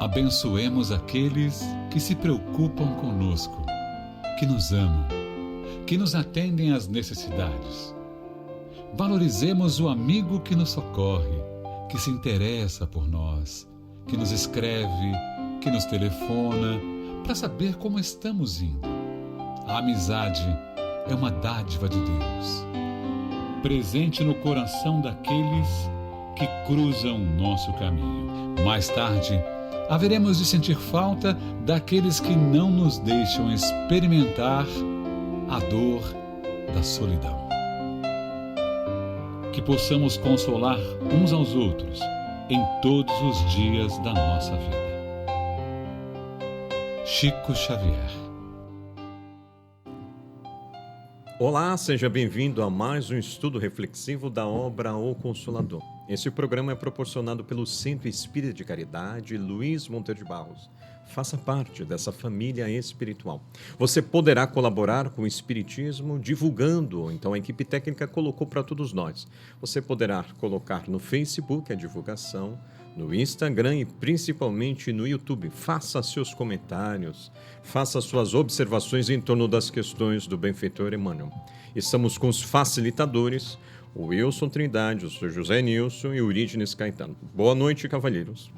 Abençoemos aqueles que se preocupam conosco, que nos amam, que nos atendem às necessidades. Valorizemos o amigo que nos socorre, que se interessa por nós, que nos escreve, que nos telefona, para saber como estamos indo. A amizade é uma dádiva de Deus, presente no coração daqueles que cruzam o nosso caminho. Mais tarde, haveremos de sentir falta daqueles que não nos deixam experimentar a dor da solidão. Que possamos consolar uns aos outros em todos os dias da nossa vida. Chico Xavier. Olá, seja bem-vindo a mais um estudo reflexivo da obra O Consolador. Esse programa é proporcionado pelo Centro Espírita de Caridade Luiz Monteiro de Barros. Faça parte dessa família espiritual. Você poderá colaborar com o Espiritismo divulgando, então a equipe técnica colocou para todos nós. Você poderá colocar no Facebook a divulgação, no Instagram e principalmente no YouTube. Faça seus comentários, faça suas observações em torno das questões do benfeitor Emmanuel. Estamos com os facilitadores, o Wilson Trindade, o Sr. José Nilson e o Eurígenes Caetano. Boa noite, cavalheiros.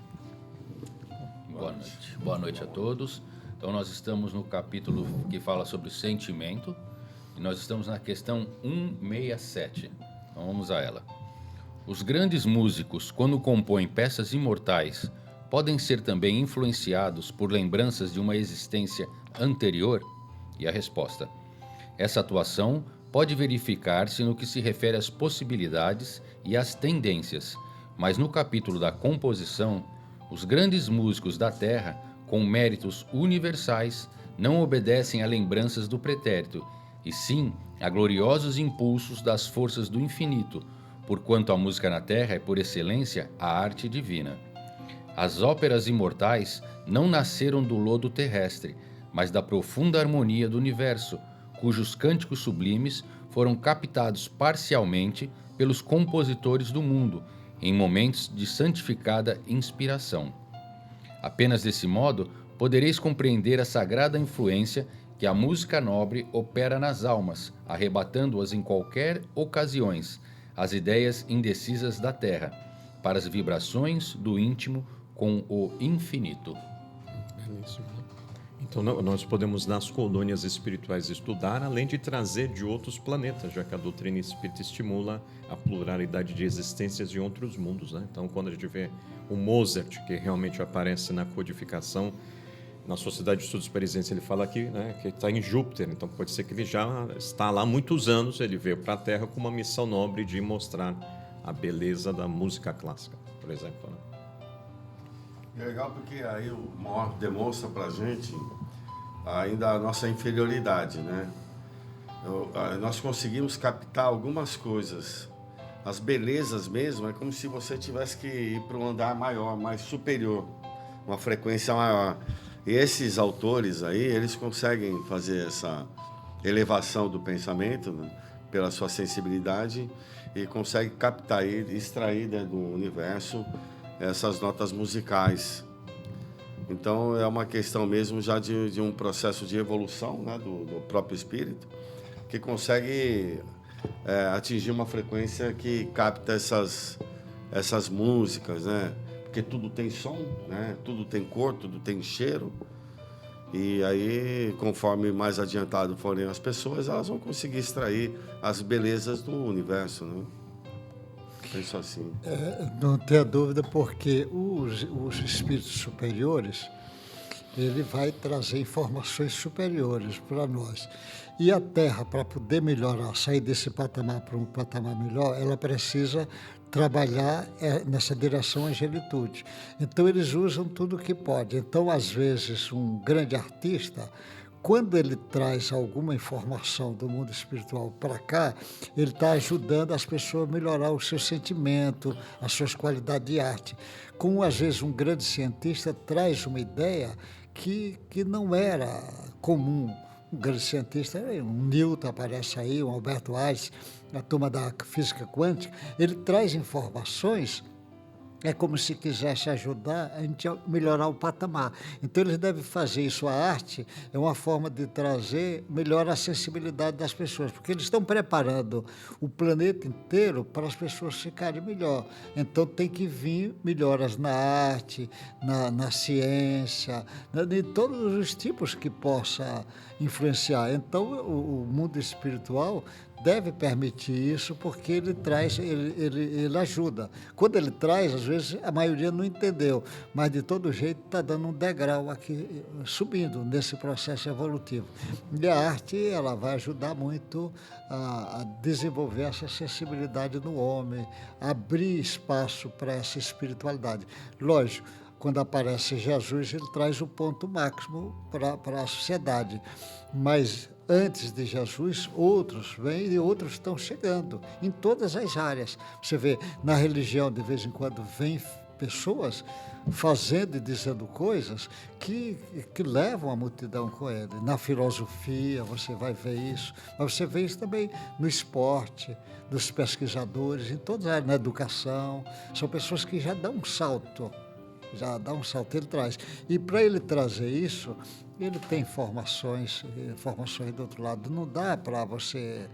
Boa noite. Boa noite a todos. Então, nós estamos no capítulo que fala sobre sentimento e nós estamos na questão 167. Então, vamos a ela. Os grandes músicos, quando compõem peças imortais, podem ser também influenciados por lembranças de uma existência anterior? E a resposta: essa atuação pode verificar-se no que se refere às possibilidades e às tendências, mas no capítulo da composição, os grandes músicos da Terra, com méritos universais, não obedecem a lembranças do pretérito, e sim a gloriosos impulsos das forças do infinito, porquanto a música na Terra é, por excelência, a arte divina. As óperas imortais não nasceram do lodo terrestre, mas da profunda harmonia do universo, cujos cânticos sublimes foram captados parcialmente pelos compositores do mundo, em momentos de santificada inspiração. Apenas desse modo podereis compreender a sagrada influência que a música nobre opera nas almas, arrebatando-as em qualquer ocasiões, as ideias indecisas da terra, para as vibrações do íntimo com o infinito. Belíssimo. Então, nós podemos, nas colônias espirituais, estudar, além de trazer de outros planetas, já que a doutrina espírita estimula a pluralidade de existências em outros mundos, né? Então, quando a gente vê o Mozart, que realmente aparece na codificação, na Sociedade de Estudos Parisienses, ele fala aqui, né, que está em Júpiter, então pode ser que ele já está lá há muitos anos, ele veio para a Terra com uma missão nobre de mostrar a beleza da música clássica, por exemplo, né? É legal porque aí o Mor demonstra para a gente ainda a nossa inferioridade, né? Nós conseguimos captar algumas coisas. As belezas mesmo, é como se você tivesse que ir para um andar maior, mais superior, uma frequência maior. E esses autores aí, eles conseguem fazer essa elevação do pensamento, né, pela sua sensibilidade, e conseguem captar e extrair, né, do universo essas notas musicais. Então é uma questão mesmo já de um processo de evolução, né, do próprio espírito, que consegue atingir uma frequência que capta essas músicas, né? Porque tudo tem som, né? Tudo tem cor, tudo tem cheiro. E aí, conforme mais adiantado forem as pessoas, elas vão conseguir extrair as belezas do universo, né? Penso assim. Não tenha dúvida, porque os espíritos superiores, ele vai trazer informações superiores para nós. E a Terra, para poder melhorar, sair desse patamar para um patamar melhor, ela precisa trabalhar nessa direção angelitude. Então, eles usam tudo o que pode. Então, às vezes, um grande artista, quando ele traz alguma informação do mundo espiritual para cá, ele está ajudando as pessoas a melhorar o seu sentimento, as suas qualidades de arte. Como, às vezes, um grande cientista traz uma ideia que não era comum. Um grande cientista, um Newton aparece aí, um Alberto Einstein, a turma da física quântica, ele traz informações é como se quisesse ajudar a gente a melhorar o patamar. Então, eles devem fazer isso. A arte é uma forma de trazer melhor a sensibilidade das pessoas, porque eles estão preparando o planeta inteiro para as pessoas ficarem melhor. Então, tem que vir melhoras na arte, na ciência, de todos os tipos que possa influenciar. Então, o mundo espiritual deve permitir isso, porque ele traz, ele ajuda. Quando ele traz, às vezes a maioria não entendeu, mas de todo jeito está dando um degrau aqui, subindo nesse processo evolutivo. E a arte, ela vai ajudar muito a desenvolver essa sensibilidade no homem, abrir espaço para essa espiritualidade. Lógico, quando aparece Jesus, ele traz o ponto máximo para a sociedade, mas antes de Jesus, outros vêm e outros estão chegando em todas as áreas. Você vê, na religião, de vez em quando, vem pessoas fazendo e dizendo coisas que levam a multidão com ele. Na filosofia, você vai ver isso, mas você vê isso também no esporte, dos pesquisadores, em todas as áreas, na educação. São pessoas que já dão um salto. Ele traz. E para ele trazer isso, ele tem informações do outro lado. Não dá para você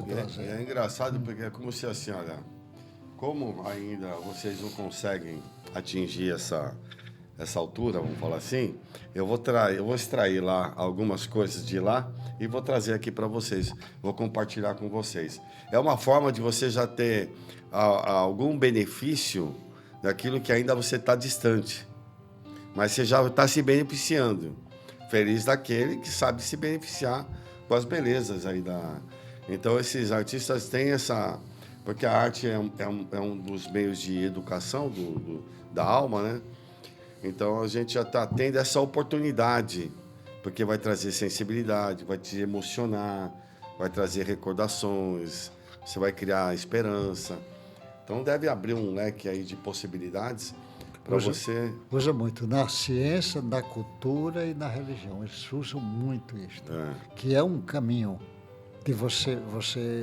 trazer. É engraçado porque é como se assim, olha, como ainda vocês não conseguem atingir essa altura, vamos falar assim, eu vou extrair lá algumas coisas de lá e vou trazer aqui para vocês, vou compartilhar com vocês. É uma forma de você já ter algum benefício daquilo que ainda você está distante, mas você já está se beneficiando. Feliz daquele que sabe se beneficiar com as belezas aí Então, esses artistas têm essa... Porque a arte é um dos meios de educação da alma, né? Então, a gente já está tendo essa oportunidade, porque vai trazer sensibilidade, vai te emocionar, vai trazer recordações, você vai criar esperança. Então, deve abrir um leque aí de possibilidades para você... Usa muito na ciência, na cultura e na religião. Eles usam muito isso, que é um caminho de você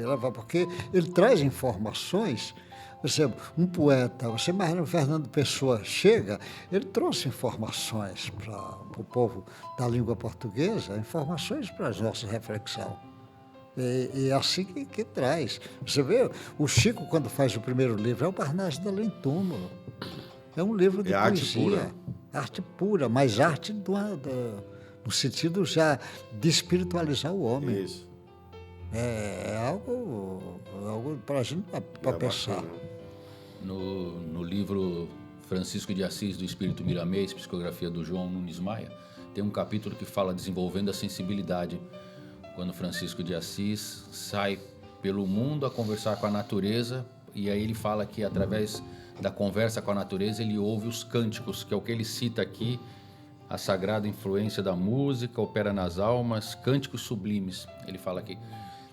levar, porque ele traz informações. Por exemplo, um poeta, você imagina o Fernando Pessoa chega, ele trouxe informações para o povo da língua portuguesa, informações para a nossa reflexão. E é assim que traz. Você vê, o Chico, quando faz o primeiro livro, é o Parnaso de Além Túmulo. É um livro de poesia. Arte pura, mas arte no sentido já de espiritualizar o homem. Isso. É algo para a gente para pensar. No livro Francisco de Assis, do Espírito Miramês, psicografia do João Nunes Maia, tem um capítulo que fala desenvolvendo a sensibilidade. Quando Francisco de Assis sai pelo mundo a conversar com a natureza, e aí ele fala que através da conversa com a natureza ele ouve os cânticos, que é o que ele cita aqui, a sagrada influência da música opera nas almas, cânticos sublimes, ele fala aqui.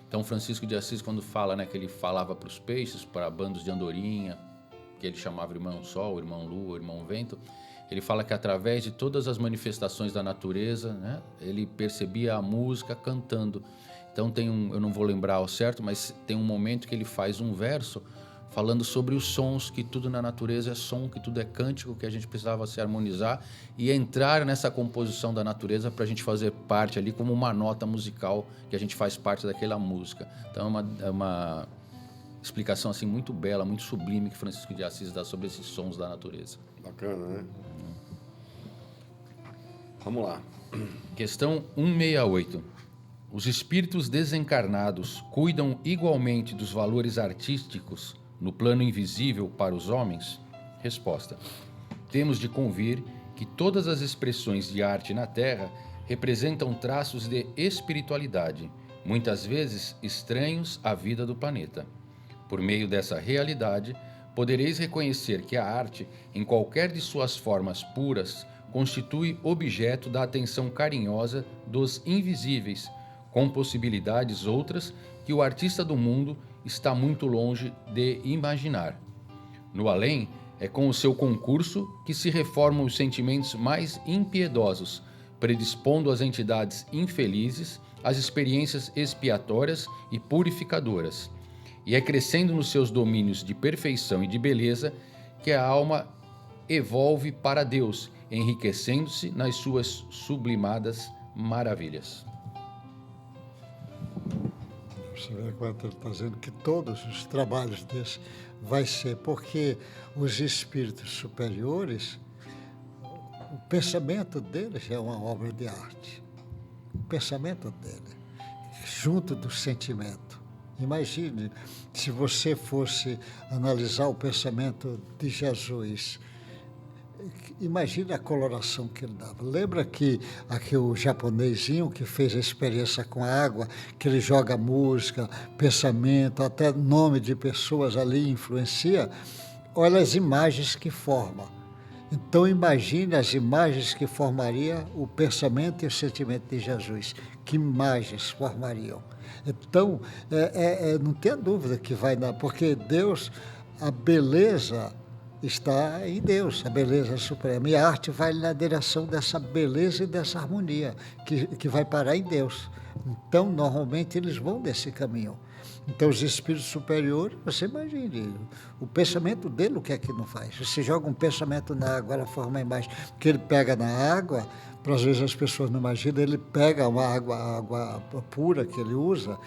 Então Francisco de Assis, quando fala, né, que ele falava para os peixes, para bandos de andorinha, que ele chamava irmão sol, irmão lua, irmão vento, ele fala que através de todas as manifestações da natureza, né, ele percebia a música cantando. Então eu não vou lembrar ao certo, mas tem um momento que ele faz um verso falando sobre os sons, que tudo na natureza é som, que tudo é cântico, que a gente precisava se harmonizar e entrar nessa composição da natureza para a gente fazer parte ali como uma nota musical, que a gente faz parte daquela música. Então é uma explicação assim muito bela, muito sublime que Francisco de Assis dá sobre esses sons da natureza. Bacana, né? Vamos lá. Questão 168. Os espíritos desencarnados cuidam igualmente dos valores artísticos no plano invisível para os homens? Resposta. Temos de convir que todas as expressões de arte na Terra representam traços de espiritualidade, muitas vezes estranhos à vida do planeta. Por meio dessa realidade, podereis reconhecer que a arte, em qualquer de suas formas puras, constitui objeto da atenção carinhosa dos invisíveis, com possibilidades outras que o artista do mundo está muito longe de imaginar. No além, é com o seu concurso que se reformam os sentimentos mais impiedosos, predispondo as entidades infelizes às experiências expiatórias e purificadoras. E é crescendo nos seus domínios de perfeição e de beleza que a alma evolve para Deus, enriquecendo-se nas suas sublimadas maravilhas. Você vê quando ele está dizendo que todos os trabalhos desses vai ser, porque os espíritos superiores, o pensamento deles é uma obra de arte. O pensamento dele, junto do sentimento. Imagine se você fosse analisar o pensamento de Jesus. Imagine a coloração que ele dava. Lembra que aqui o japonesinho que fez a experiência com a água, que ele joga música, pensamento, até nome de pessoas ali influencia? Olha as imagens que forma. Então imagine as imagens que formaria o pensamento e o sentimento de Jesus. Que imagens formariam? Então, não tenha dúvida que vai dar, porque Deus, a beleza está em Deus, a beleza suprema. E a arte vai na direção dessa beleza e dessa harmonia, que vai parar em Deus. Então, normalmente, eles vão desse caminho. Então, os espíritos superiores, você imagine, o pensamento dele, o que é que não faz? Você joga um pensamento na água, ela forma uma imagem, que ele pega na água, para às vezes as pessoas não imaginam, ele pega uma água pura que ele usa,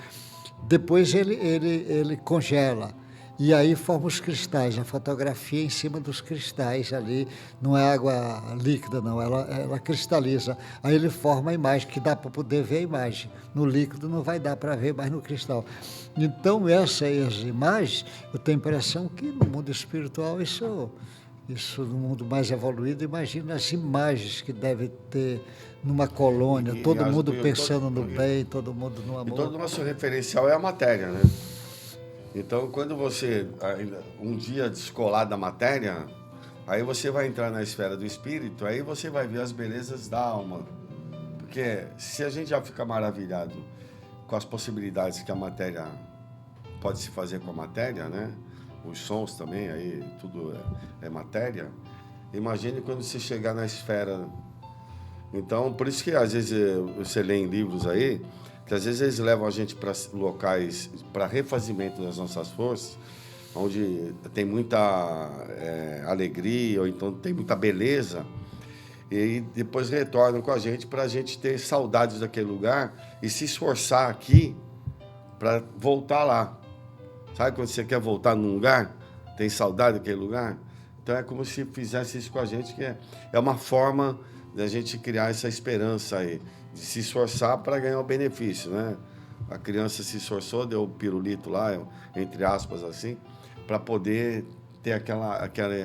depois ele congela. E aí forma os cristais, a fotografia em cima dos cristais ali, não é água líquida não, ela cristaliza. Aí ele forma a imagem, que dá para poder ver a imagem. No líquido não vai dar para ver, mas no cristal. Então essas imagens, eu tenho a impressão que no mundo espiritual isso no mundo mais evoluído, imagina as imagens que deve ter numa colônia, todo mundo pensando no bem, todo mundo no amor. E todo o nosso referencial é a matéria, né? Então, quando você, um dia descolar da matéria, aí você vai entrar na esfera do espírito, aí você vai ver as belezas da alma. Porque se a gente já fica maravilhado com as possibilidades que a matéria pode se fazer com a matéria, né? Os sons também, aí tudo é matéria. Imagine quando você chegar na esfera. Então, por isso que às vezes você lê em livros aí, que às vezes eles levam a gente para locais para refazimento das nossas forças, onde tem muita alegria, ou então tem muita beleza, e depois retornam com a gente para a gente ter saudades daquele lugar e se esforçar aqui para voltar lá. Sabe quando você quer voltar num lugar, tem saudade daquele lugar? Então é como se fizesse isso com a gente, que é uma forma da gente criar essa esperança aí, de se esforçar para ganhar o benefício, né? A criança se esforçou, deu o pirulito lá, entre aspas, assim, para poder ter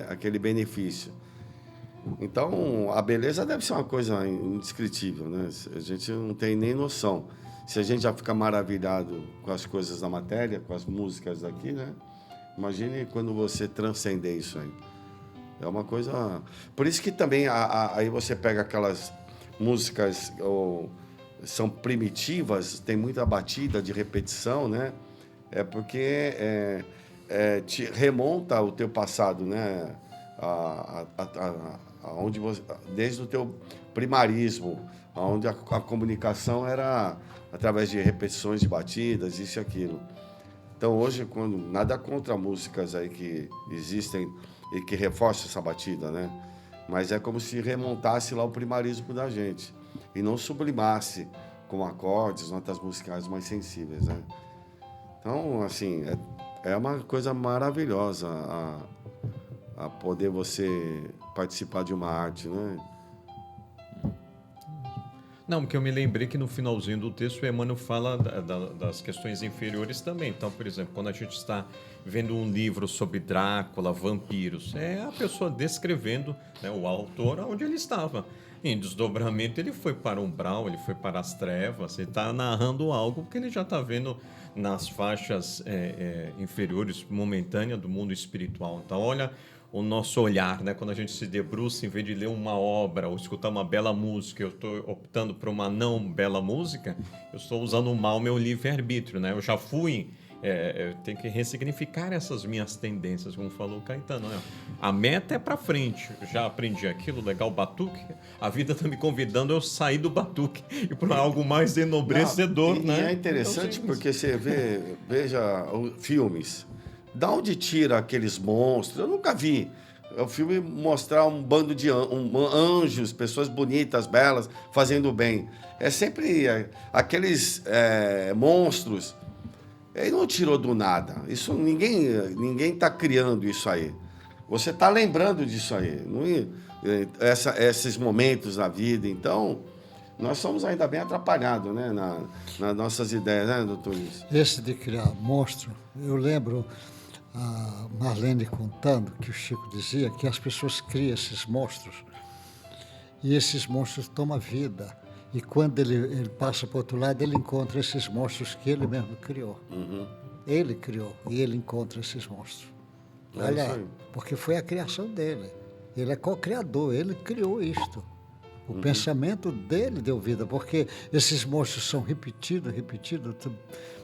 aquele benefício. Então, a beleza deve ser uma coisa indescritível, né? A gente não tem nem noção. Se a gente já fica maravilhado com as coisas da matéria, com as músicas daqui, né? Imagine quando você transcender isso aí. É uma coisa... Por isso que também aí você pega aquelas músicas são primitivas, tem muita batida de repetição, né? É porque te remonta ao teu passado, né? Onde você, desde o teu primarismo, onde a comunicação era através de repetições de batidas, isso e aquilo. Então hoje, nada contra músicas aí que existem e que reforçam essa batida, né? Mas é como se remontasse lá o primarismo da gente e não sublimasse com acordes, notas musicais mais sensíveis, né? Então, assim, é uma coisa maravilhosa a poder você participar de uma arte, né? Não, porque eu me lembrei que no finalzinho do texto o Emmanuel fala das questões inferiores também. Então, por exemplo, quando a gente está vendo um livro sobre Drácula, vampiros, é a pessoa descrevendo, né, o autor onde ele estava. Em desdobramento, ele foi para o umbral, ele foi para as trevas, ele está narrando algo que ele já está vendo nas faixas inferiores, momentâneas do mundo espiritual. Então, olha o nosso olhar, né? Quando a gente se debruça, em vez de ler uma obra ou escutar uma bela música, eu estou optando por uma não bela música, eu estou usando mal meu livre-arbítrio, né? Eu já fui... eu tenho que ressignificar essas minhas tendências, como falou o Caetano, né? A meta é para frente. Eu já aprendi aquilo, legal, batuque. A vida está me convidando a eu sair do batuque e para algo mais enobrecedor, né? E é interessante porque você veja filmes. Da onde tira aqueles monstros? Eu nunca vi o filme mostrar um bando de anjos, pessoas bonitas, belas, fazendo bem. É sempre aqueles monstros. Ele não tirou do nada. Isso ninguém está criando isso aí. Você está lembrando disso aí. Esses momentos na vida. Então, nós somos ainda bem atrapalhados, né, nas nossas ideias, né, doutor Luiz? Esse de criar monstro, eu lembro a Marlene contando que o Chico dizia que as pessoas criam esses monstros e esses monstros tomam vida. E quando ele passa para o outro lado, ele encontra esses monstros que ele mesmo criou. Uhum. Ele criou e ele encontra esses monstros. Olha, porque foi a criação dele. Ele é co-criador, ele criou isto. O pensamento dele deu vida, porque esses monstros são repetidos,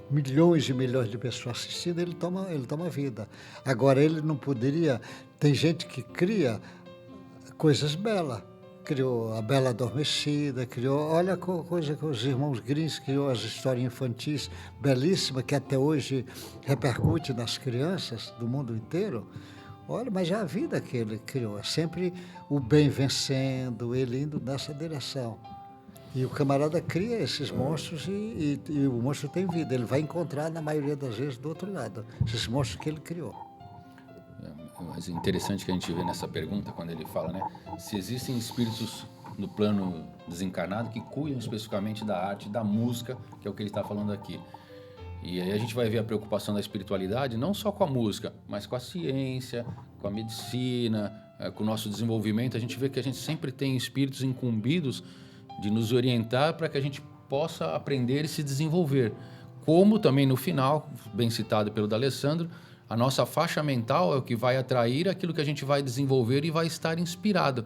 milhões e milhões de pessoas assistindo, ele toma vida. Agora, ele não poderia... Tem gente que cria coisas belas. Criou a Bela Adormecida, olha a coisa que os irmãos Grimm criou, as histórias infantis belíssimas, que até hoje repercute nas crianças do mundo inteiro. Olha, mas é a vida que ele criou, é sempre o bem vencendo, ele indo nessa direção. E o camarada cria esses monstros e o monstro tem vida, ele vai encontrar, na maioria das vezes, do outro lado, esses monstros que ele criou. Mas é interessante que a gente vê nessa pergunta, quando ele fala, né? Se existem espíritos no plano desencarnado que cuidam especificamente da arte, da música, que é o que ele está falando aqui. E aí a gente vai ver a preocupação da espiritualidade, não só com a música, mas com a ciência, com a medicina, com o nosso desenvolvimento. A gente vê que a gente sempre tem espíritos incumbidos de nos orientar para que a gente possa aprender e se desenvolver. Como também no final, bem citado pelo D'Alessandro, a nossa faixa mental é o que vai atrair aquilo que a gente vai desenvolver e vai estar inspirado.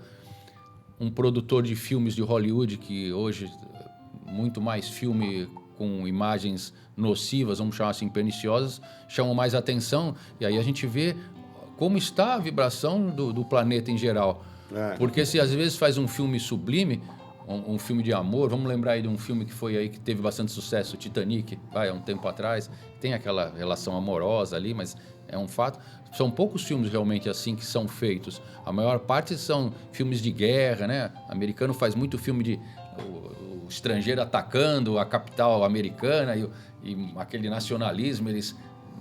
Um produtor de filmes de Hollywood, que hoje muito mais filme com imagens nocivas, vamos chamar assim, perniciosas, chamam mais atenção, e aí a gente vê como está a vibração do planeta em geral. Porque se às vezes faz um filme sublime, um filme de amor, vamos lembrar aí de um filme que foi aí que teve bastante sucesso, Titanic, há um tempo atrás, tem aquela relação amorosa ali, mas é um fato. São poucos filmes realmente assim que são feitos. A maior parte são filmes de guerra, né? O americano faz muito filme de o estrangeiro atacando a capital americana e aquele nacionalismo, eles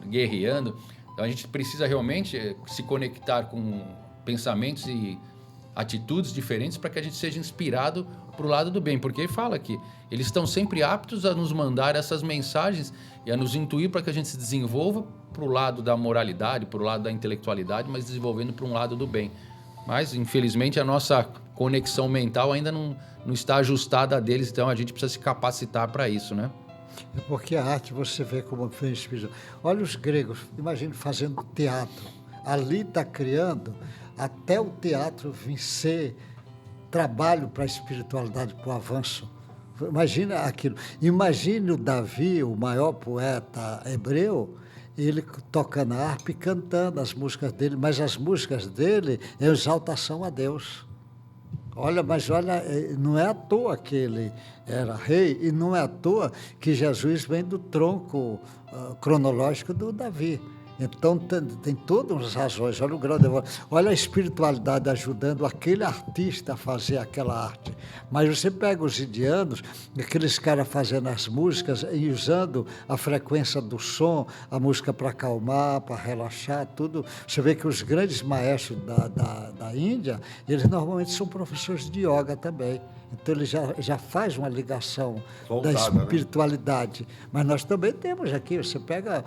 guerreando. Então a gente precisa realmente se conectar com pensamentos e atitudes diferentes para que a gente seja inspirado para o lado do bem, porque ele fala que eles estão sempre aptos a nos mandar essas mensagens e a nos intuir para que a gente se desenvolva para o lado da moralidade, para o lado da intelectualidade, mas desenvolvendo para um lado do bem. Mas, infelizmente, a nossa conexão mental ainda não está ajustada a deles, então a gente precisa se capacitar para isso, né? É porque a arte, você vê como foi espírito. Olha os gregos, imagine fazendo teatro. Ali está criando até o teatro vencer trabalho para a espiritualidade, para o avanço. Imagina aquilo. Imagine o Davi, o maior poeta hebreu, ele tocando a harpa e cantando as músicas dele, mas as músicas dele é exaltação a Deus. Olha, não é à toa que ele era rei e não é à toa que Jesus vem do tronco cronológico do Davi. Então, tem todas as razões. Olha o grande, olha a espiritualidade ajudando aquele artista a fazer aquela arte. Mas você pega os indianos, aqueles caras fazendo as músicas e usando a frequência do som, a música para acalmar, para relaxar, tudo. Você vê que os grandes maestros da Índia, eles normalmente são professores de yoga também. Então, ele já faz uma ligação voltada, da espiritualidade. Né? Mas nós também temos aqui, você pega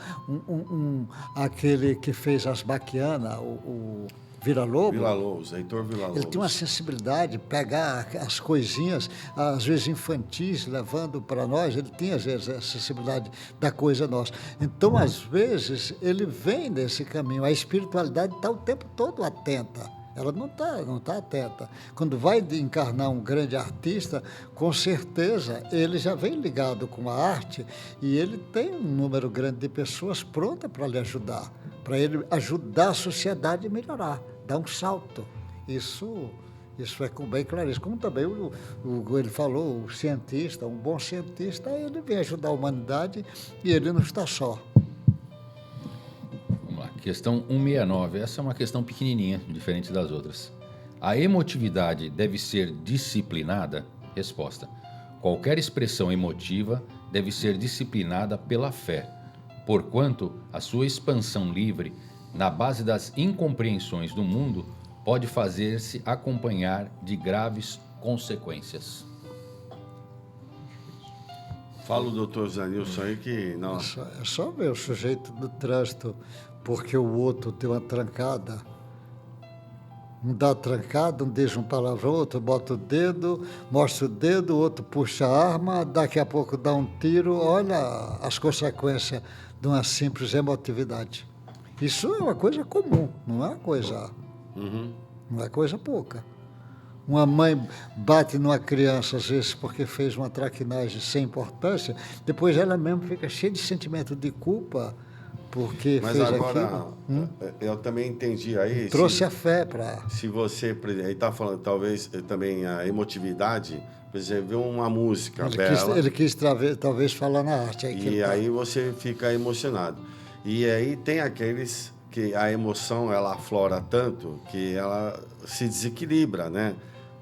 aquele que fez as Baquianas, o Villa-Lobos, Heitor Villa-Lobos. Ele tem uma sensibilidade, pegar as coisinhas, às vezes infantis, levando para nós, ele tem, às vezes, a sensibilidade da coisa nossa. Então, às vezes, ele vem desse caminho. A espiritualidade está o tempo todo atenta. Ela não tá atenta. Quando vai encarnar um grande artista, com certeza ele já vem ligado com a arte e ele tem um número grande de pessoas prontas para lhe ajudar, para ele ajudar a sociedade a melhorar, dar um salto. Isso é bem claríssimo. Como também ele falou, o cientista, um bom cientista, ele vem ajudar a humanidade e ele não está só. Questão 169. Essa é uma questão pequenininha, diferente das outras. A emotividade deve ser disciplinada? Resposta. Qualquer expressão emotiva deve ser disciplinada pela fé, porquanto a sua expansão livre, na base das incompreensões do mundo, pode fazer-se acompanhar de graves consequências. Fala o doutor Zanilson aí que... Não. É só ver o sujeito do trânsito, porque o outro deu uma trancada. Um dá trancada, um deixa um palavrão, outro bota o dedo, mostra o dedo, o outro puxa a arma, daqui a pouco dá um tiro. Olha as consequências de uma simples emotividade. Isso é uma coisa comum, não é uma coisa, não é coisa pouca. Uma mãe bate numa criança, às vezes, porque fez uma traquinagem sem importância, depois ela mesmo fica cheia de sentimento de culpa porque Mas fez agora, aquilo. eu também entendi aí... Trouxe a fé para... Se você... Ele está falando, talvez, também a emotividade, por exemplo, viu uma música bela... Ele quis talvez falar na arte. E aí você fica emocionado. E aí tem aqueles que a emoção, ela aflora tanto que ela se desequilibra, né?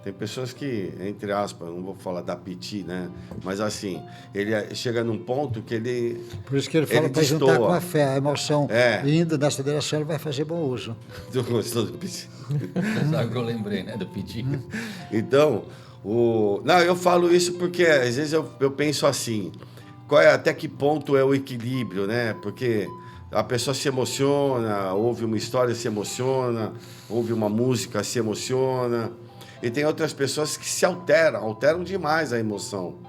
Tem pessoas que, entre aspas, não vou falar da piti, né? Mas assim, ele chega num ponto que ele... Por isso que ele fala para juntar com a fé, a emoção indo nessa direção, ele vai fazer bom uso. Tu gostou do piti? Sabe o que eu lembrei, né? Do piti. Então, não, eu falo isso porque às vezes eu penso assim, até que ponto é o equilíbrio, né? Porque a pessoa se emociona, ouve uma história, se emociona, ouve uma música, se emociona. E tem outras pessoas que se alteram demais a emoção.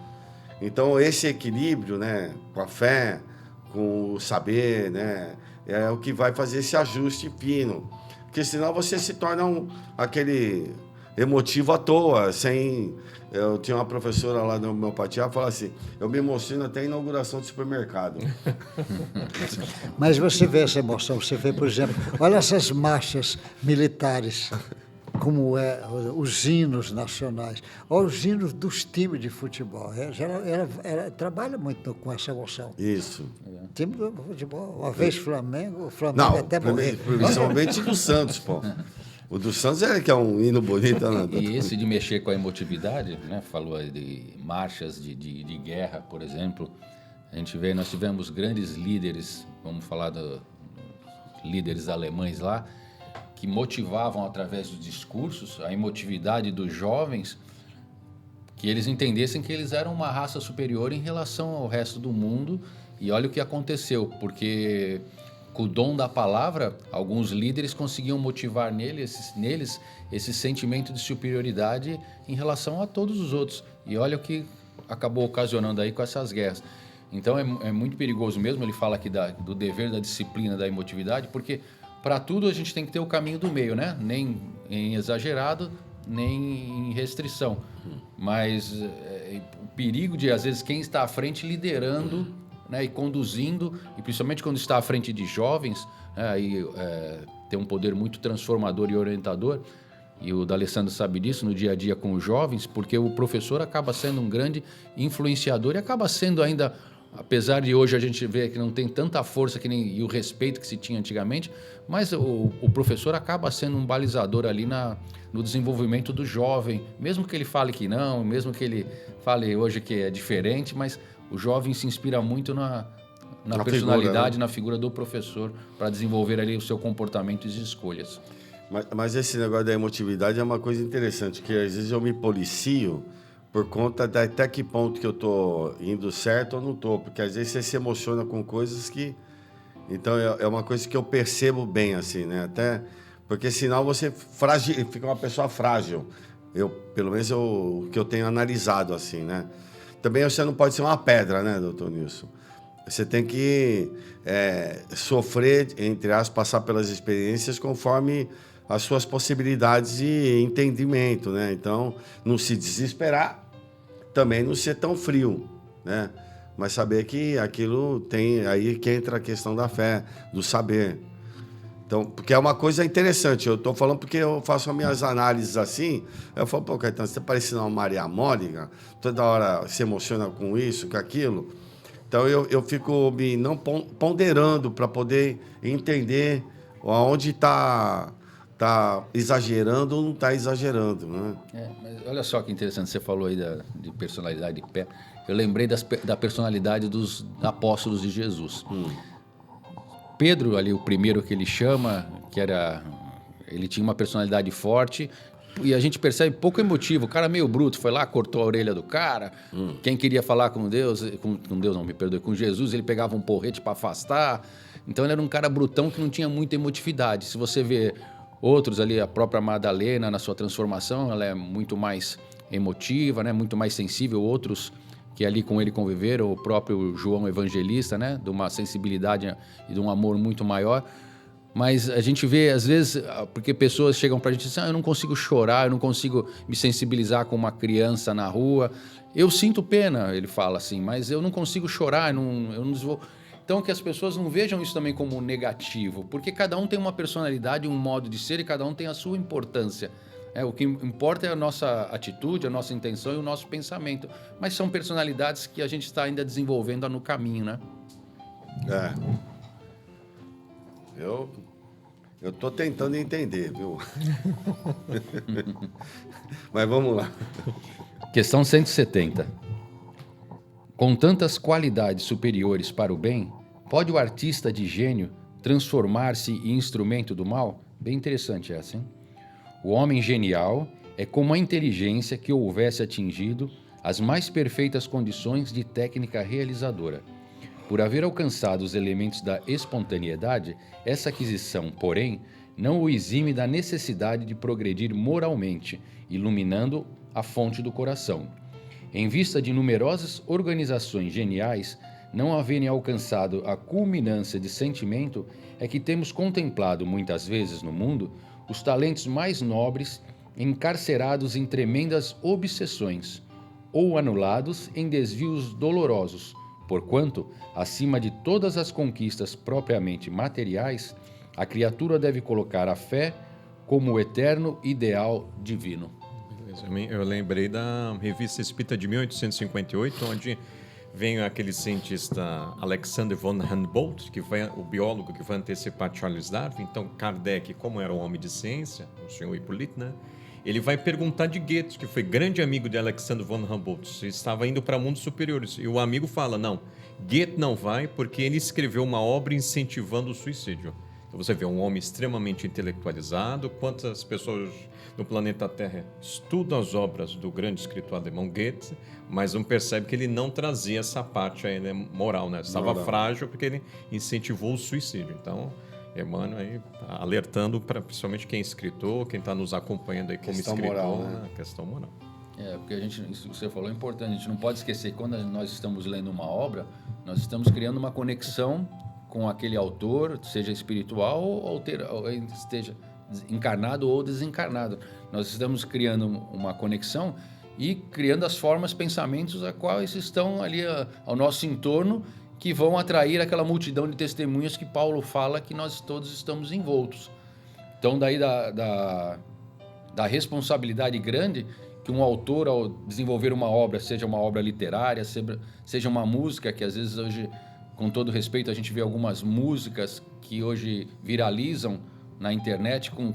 Então, esse equilíbrio, né, com a fé, com o saber, né, é o que vai fazer esse ajuste fino. Porque senão você se torna aquele emotivo à toa, sem... Eu tinha uma professora lá na homeopatia, ela fala assim, eu me emociono até a inauguração do supermercado. Mas você vê essa emoção, você vê, por exemplo, olha essas marchas militares, como é os hinos nacionais, olha os hinos dos times de futebol. Ela trabalha muito com essa emoção. Isso. Time do futebol, uma vez Flamengo não, até morrer. Principalmente do Santos, pô. O do Santos que é um hino bonito. Né? E esse de mexer com a emotividade, né? Falou aí de marchas de guerra, por exemplo. A gente vê, nós tivemos grandes líderes, vamos falar dos líderes alemães lá, que motivavam através dos discursos a emotividade dos jovens, que eles entendessem que eles eram uma raça superior em relação ao resto do mundo. E olha o que aconteceu, porque com o dom da palavra, alguns líderes conseguiam motivar neles esse sentimento de superioridade em relação a todos os outros. E olha o que acabou ocasionando aí com essas guerras. Então é muito perigoso mesmo, ele fala aqui do dever da disciplina, da emotividade, porque para tudo a gente tem que ter o caminho do meio, né? Nem em exagerado, nem em restrição. Mas o perigo de, às vezes, quem está à frente liderando, né, e conduzindo, e principalmente quando está à frente de jovens, tem um poder muito transformador e orientador, e o D'Alessandro sabe disso no dia a dia com os jovens, porque o professor acaba sendo um grande influenciador e acaba sendo ainda, apesar de hoje a gente ver que não tem tanta força e o respeito que se tinha antigamente, mas o professor acaba sendo um balizador ali no desenvolvimento do jovem, mesmo que ele fale que não, mesmo que ele fale hoje que é diferente, mas o jovem se inspira muito na personalidade, figura, né? Na figura do professor, para desenvolver ali o seu comportamento e escolhas. Mas esse negócio da emotividade é uma coisa interessante, que às vezes eu me policio por conta de até que ponto que eu estou indo certo ou não estou, porque às vezes você se emociona com coisas que... Então é uma coisa que eu percebo bem, assim, né? Até porque senão você fica uma pessoa frágil. Pelo menos o que eu tenho analisado, assim, né? Também você não pode ser uma pedra, né, doutor Nilson? Você tem que sofrer, entre aspas, passar pelas experiências conforme as suas possibilidades de entendimento, né? Então, não se desesperar, também não ser tão frio, né? Mas saber que aquilo tem... Aí que entra a questão da fé, do saber. Então, porque é uma coisa interessante. Eu estou falando porque eu faço as minhas análises assim. Eu falo, pô, Caetano, você parece uma Maria Mónica, toda hora se emociona com isso, com aquilo. Então, eu fico me não ponderando para poder entender onde está exagerando ou não está exagerando, né? Mas olha só que interessante, você falou aí de personalidade de pé. Eu lembrei da personalidade dos apóstolos de Jesus. Pedro, ali, o primeiro que ele chama, ele tinha uma personalidade forte, e a gente percebe pouco emotivo. O cara meio bruto, foi lá, cortou a orelha do cara. Quem queria falar com Deus, com Deus não, me perdoe, com Jesus, ele pegava um porrete para afastar. Então ele era um cara brutão que não tinha muita emotividade. Se você vê outros ali, a própria Madalena, na sua transformação, ela é muito mais emotiva, né? Muito mais sensível. Outros que ali com ele conviveram, o próprio João Evangelista, né? De uma sensibilidade e de um amor muito maior. Mas a gente vê, às vezes, porque pessoas chegam pra gente e dizem, eu não consigo chorar, eu não consigo me sensibilizar com uma criança na rua. Eu sinto pena, ele fala assim, mas eu não consigo chorar, eu não vou... Então, que as pessoas não vejam isso também como negativo, porque cada um tem uma personalidade, um modo de ser, e cada um tem a sua importância. O que importa é a nossa atitude, a nossa intenção e o nosso pensamento. Mas são personalidades que a gente está ainda desenvolvendo no caminho, né? Eu estou tentando entender, viu? Mas vamos lá. Questão 170. Com tantas qualidades superiores para o bem, pode o artista de gênio transformar-se em instrumento do mal? Bem interessante essa, hein? O homem genial é como a inteligência que houvesse atingido as mais perfeitas condições de técnica realizadora. Por haver alcançado os elementos da espontaneidade, essa aquisição, porém, não o exime da necessidade de progredir moralmente, iluminando a fonte do coração. Em vista de numerosas organizações geniais não haverem alcançado a culminância de sentimento, é que temos contemplado muitas vezes no mundo os talentos mais nobres encarcerados em tremendas obsessões ou anulados em desvios dolorosos, porquanto, acima de todas as conquistas propriamente materiais, a criatura deve colocar a fé como o eterno ideal divino. Eu lembrei da Revista Espírita de 1858, onde vem aquele cientista Alexander von Humboldt, que foi o biólogo que vai antecipar Charles Darwin. Então, Kardec, como era um homem de ciência, o senhor Hipólito, né? Ele vai perguntar de Goethe, que foi grande amigo de Alexander von Humboldt, se estava indo para mundos superiores. E o amigo fala, não, Goethe não vai porque ele escreveu uma obra incentivando o suicídio. Então você vê um homem extremamente intelectualizado, quantas pessoas no planeta Terra estudam as obras do grande escritor alemão Goethe, mas não percebe que ele não trazia essa parte aí, né, moral, né? Estava frágil porque ele incentivou o suicídio. Então, Emmanuel aí alertando para principalmente quem é escritor, quem está nos acompanhando aí como escritor, moral, né? A questão moral. Porque isso que você falou é importante, a gente não pode esquecer que quando nós estamos lendo uma obra, nós estamos criando uma conexão com aquele autor, seja espiritual ou esteja encarnado ou desencarnado. Nós estamos criando uma conexão e criando as formas, pensamentos a quais estão ali ao nosso entorno, que vão atrair aquela multidão de testemunhas que Paulo fala que nós todos estamos envoltos. Então, daí da responsabilidade grande que um autor, ao desenvolver uma obra, seja uma obra literária, seja uma música, que às vezes hoje, com todo respeito, a gente vê algumas músicas que hoje viralizam na internet com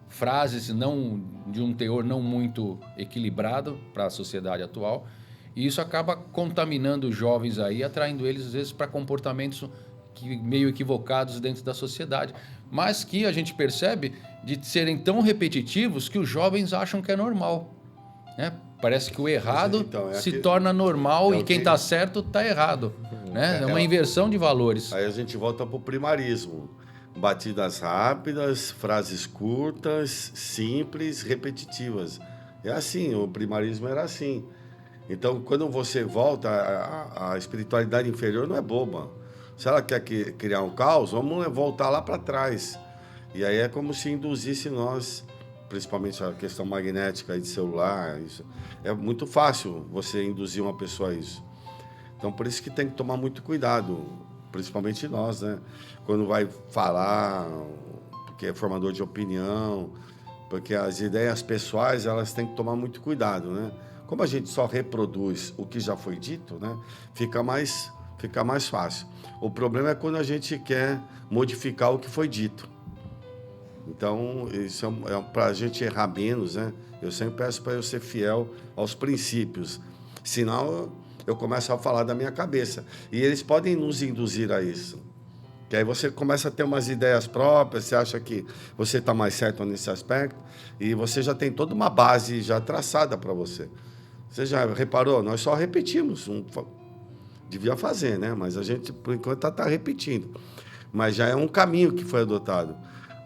frases não de um teor não muito equilibrado para a sociedade atual, e isso acaba contaminando os jovens aí, atraindo eles às vezes para comportamentos meio equivocados dentro da sociedade, mas que a gente percebe de serem tão repetitivos que os jovens acham que é normal, né? Parece que o errado se torna normal e quem está certo está errado, né? É uma inversão de valores. Aí a gente volta para o primarismo. Batidas rápidas, frases curtas, simples, repetitivas. É assim, o primarismo era assim. Então, quando você volta, a espiritualidade inferior não é boba. Se ela quer criar um caos, vamos voltar lá para trás. E aí é como se induzisse nós, principalmente a questão magnética aí de celular. Isso. É muito fácil você induzir uma pessoa a isso. Então, por isso que tem que tomar muito cuidado, principalmente nós, né? Quando vai falar, porque é formador de opinião, porque as ideias pessoais, elas têm que tomar muito cuidado, né? Como a gente só reproduz o que já foi dito, né? Fica mais fica mais fácil. O problema é quando a gente quer modificar o que foi dito. Então, isso é para a gente errar menos, né? Eu sempre peço para eu ser fiel aos princípios. Senão, eu começo a falar da minha cabeça. E eles podem nos induzir a isso. Que aí você começa a ter umas ideias próprias, você acha que você está mais certo nesse aspecto, e você já tem toda uma base já traçada para você. Você já reparou? Nós só repetimos. Devia fazer, né? Mas a gente, por enquanto, está repetindo. Mas já é um caminho que foi adotado.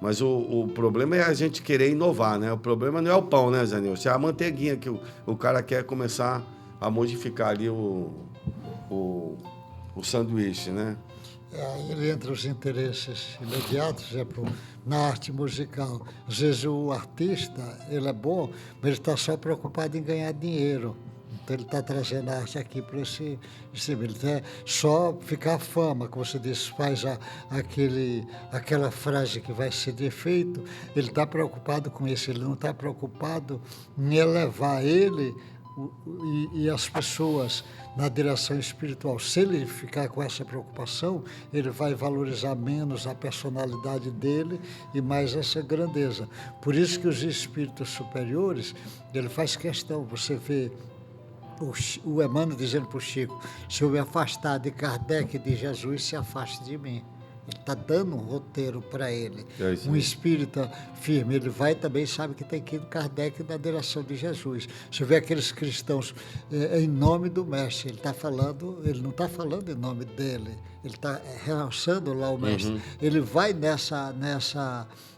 Mas o problema é a gente querer inovar, né? O problema não é o pão, né, Zé Nilson? É a manteiguinha que o cara quer começar a modificar ali o sanduíche, né? Aí ele entra os interesses imediatos, por exemplo, na arte musical. Às vezes o artista, ele é bom, mas ele está só preocupado em ganhar dinheiro. Então ele está trazendo a arte aqui para esse ele quer só ficar fama, como você disse, faz aquela frase que vai ser de efeito, ele está preocupado com isso, ele não está preocupado em elevar ele e as pessoas na direção espiritual. Se ele ficar com essa preocupação, ele vai valorizar menos a personalidade dele e mais essa grandeza. Por isso que os espíritos superiores, ele faz questão, você vê o Emmanuel dizendo para o Chico, se eu me afastar de Kardec e de Jesus, se afaste de mim. Ele está dando um roteiro para ele. Um espírita firme, ele vai também, sabe que tem que ir do Kardec na direção de Jesus. Se vê aqueles cristãos em nome do Mestre, ele não está falando em nome dele, ele está realçando lá o Mestre. Ele vai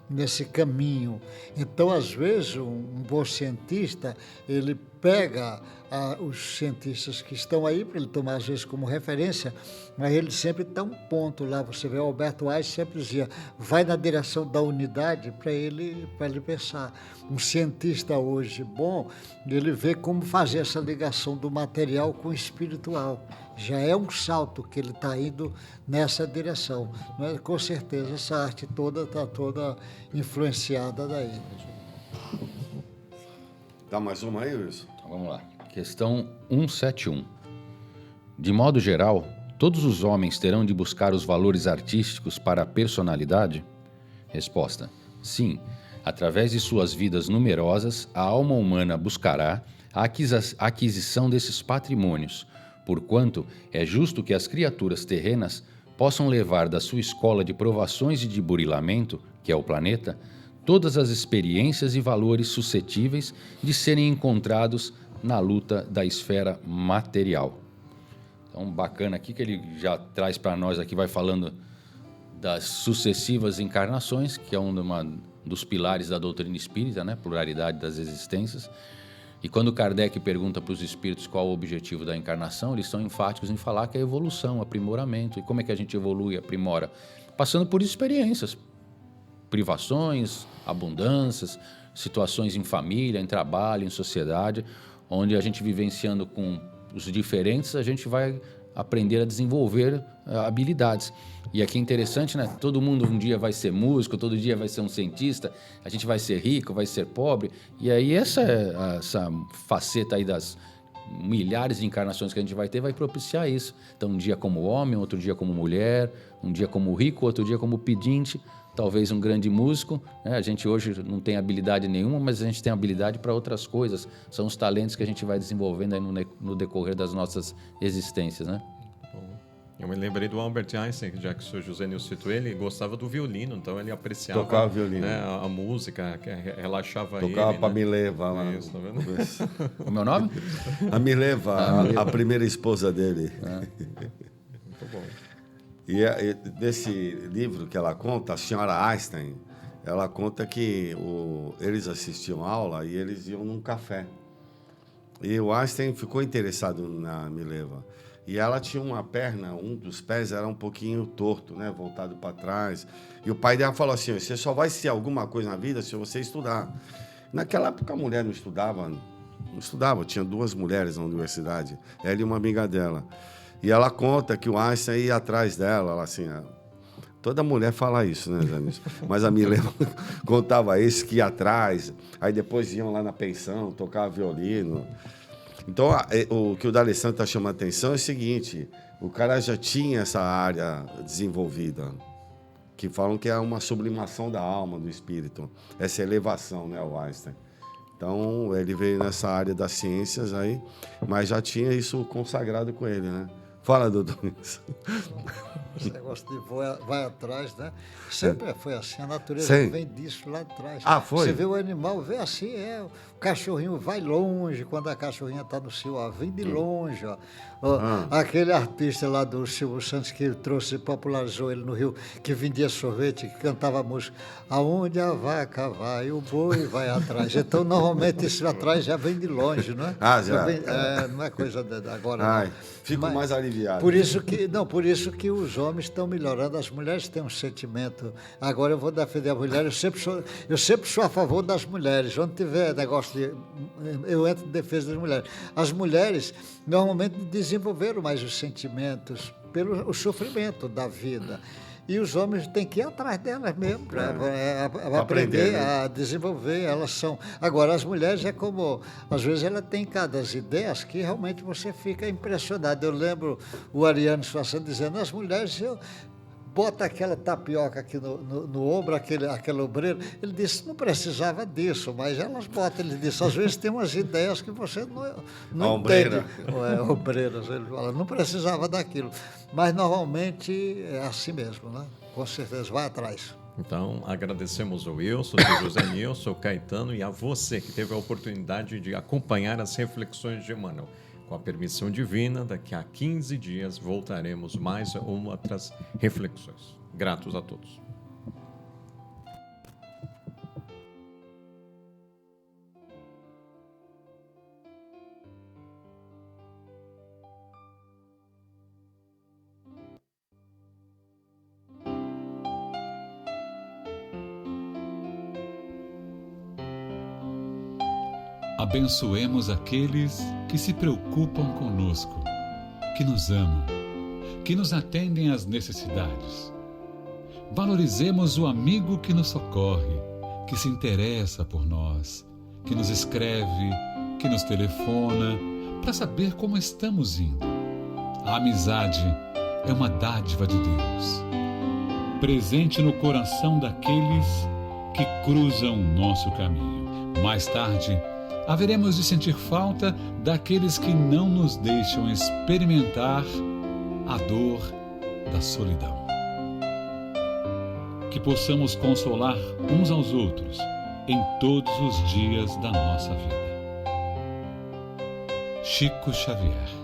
nesse caminho. Então, às vezes, um bom cientista, ele pega os cientistas que estão aí, para ele tomar, às vezes, como referência, mas ele sempre dá um ponto lá. Você vê, o Alberto Einstein sempre dizia, vai na direção da unidade para ele pensar. Um cientista hoje bom, ele vê como fazer essa ligação do material com o espiritual. Já é um salto que ele está indo nessa direção. Mas, com certeza, essa arte toda está toda influenciada daí. Dá mais uma aí, Wilson? Então, vamos lá. Questão 171. De modo geral, todos os homens terão de buscar os valores artísticos para a personalidade? Resposta: sim. Através de suas vidas numerosas, a alma humana buscará a aquisição desses patrimônios, porquanto é justo que as criaturas terrenas possam levar da sua escola de provações e de burilamento, que é o planeta, todas as experiências e valores suscetíveis de serem encontrados na luta da esfera material. Então, bacana aqui que ele já traz para nós aqui, vai falando das sucessivas encarnações, que é um dos pilares da doutrina espírita, né? Pluralidade das existências. E quando Kardec pergunta para os espíritos qual o objetivo da encarnação, eles são enfáticos em falar que é evolução, aprimoramento. E como é que a gente evolui e aprimora? Passando por experiências, privações, abundâncias, situações em família, em trabalho, em sociedade, onde a gente vivenciando com os diferentes, a gente vai aprender a desenvolver habilidades. E aqui é interessante, né? Todo mundo um dia vai ser músico, todo dia vai ser um cientista, a gente vai ser rico, vai ser pobre. E aí essa faceta aí das milhares de encarnações que a gente vai ter vai propiciar isso. Então, um dia como homem, outro dia como mulher, um dia como rico, outro dia como pedinte, talvez um grande músico, né? A gente hoje não tem habilidade nenhuma, mas a gente tem habilidade para outras coisas. São os talentos que a gente vai desenvolvendo aí no decorrer das nossas existências, né? Eu me lembrei do Albert Einstein, já que o senhor José Nilson citou ele, gostava do violino, então ele apreciava tocava violino, né, a música, que relaxava tocava ele. Para né? Mileva lá. Isso, tá vendo? O meu nome? A Mileva, a primeira esposa dele. Muito bom. E nesse livro que ela conta, a senhora Einstein, ela conta que eles assistiam aula e eles iam num café. E o Einstein ficou interessado na Mileva. E ela tinha uma perna, um dos pés era um pouquinho torto, né? Voltado para trás. E o pai dela falou assim, você só vai ser alguma coisa na vida se você estudar. Naquela época a mulher não estudava, tinha 2 mulheres na universidade, ela e uma amiga dela. E ela conta que o Einstein ia atrás dela, ela assim... Toda mulher fala isso, né, Janis? Mas a Mileva contava isso, que ia atrás, aí depois iam lá na pensão, tocava violino. Então, o que o D'Alessandro está chamando a atenção é o seguinte, o cara já tinha essa área desenvolvida, que falam que é uma sublimação da alma, do espírito, essa elevação, né, o Einstein. Então, ele veio nessa área das ciências aí, mas já tinha isso consagrado com ele, né? Fala, doutor. Esse negócio de vai atrás, né? Sempre foi assim, a natureza Sim. vem disso lá atrás. Ah, foi? Você vê o animal, vê assim, o cachorrinho vai longe, quando a cachorrinha está no cio, ó, vem de longe, ó. Aquele artista lá do Silvio Santos que trouxe, popularizou ele no Rio, que vendia sorvete, que cantava a música, aonde a vaca vai, o boi vai atrás. Então, normalmente, esse atrás já vem de longe, não é? Ah, já. Não é coisa agora, Ai, não. fico mais aliviado. Por isso que os homens estão melhorando, as mulheres têm um sentimento. Agora eu vou defender a mulher, eu sempre sou a favor das mulheres. Onde tiver negócio eu entro em defesa das mulheres. As mulheres normalmente desenvolveram mais os sentimentos pelo o sofrimento da vida. E os homens têm que ir atrás delas mesmo, para aprender, né? A desenvolver. Elas são. Agora, as mulheres é como. Às vezes, ela tem cada ideias que realmente você fica impressionado. Eu lembro o Ariano Suassuna dizendo: as mulheres. Bota aquela tapioca aqui no ombro, aquele obreiro. Ele disse, não precisava disso, mas elas botam. Ele disse, às vezes tem umas ideias que você não entende. Obreiras, ele fala, não precisava daquilo. Mas normalmente é assim mesmo, né? Com certeza, vai atrás. Então, agradecemos ao Wilson, ao José Nilson, ao Caetano e a você que teve a oportunidade de acompanhar as reflexões de Emmanuel. Com a permissão divina, daqui a 15 dias voltaremos mais a outras reflexões. Gratos a todos. Abençoemos aqueles que se preocupam conosco, que nos amam, que nos atendem às necessidades. Valorizemos o amigo que nos socorre, que se interessa por nós, que nos escreve, que nos telefona, para saber como estamos indo. A amizade é uma dádiva de Deus, presente no coração daqueles que cruzam o nosso caminho. Mais tarde, haveremos de sentir falta daqueles que não nos deixam experimentar a dor da solidão. Que possamos consolar uns aos outros em todos os dias da nossa vida. Chico Xavier.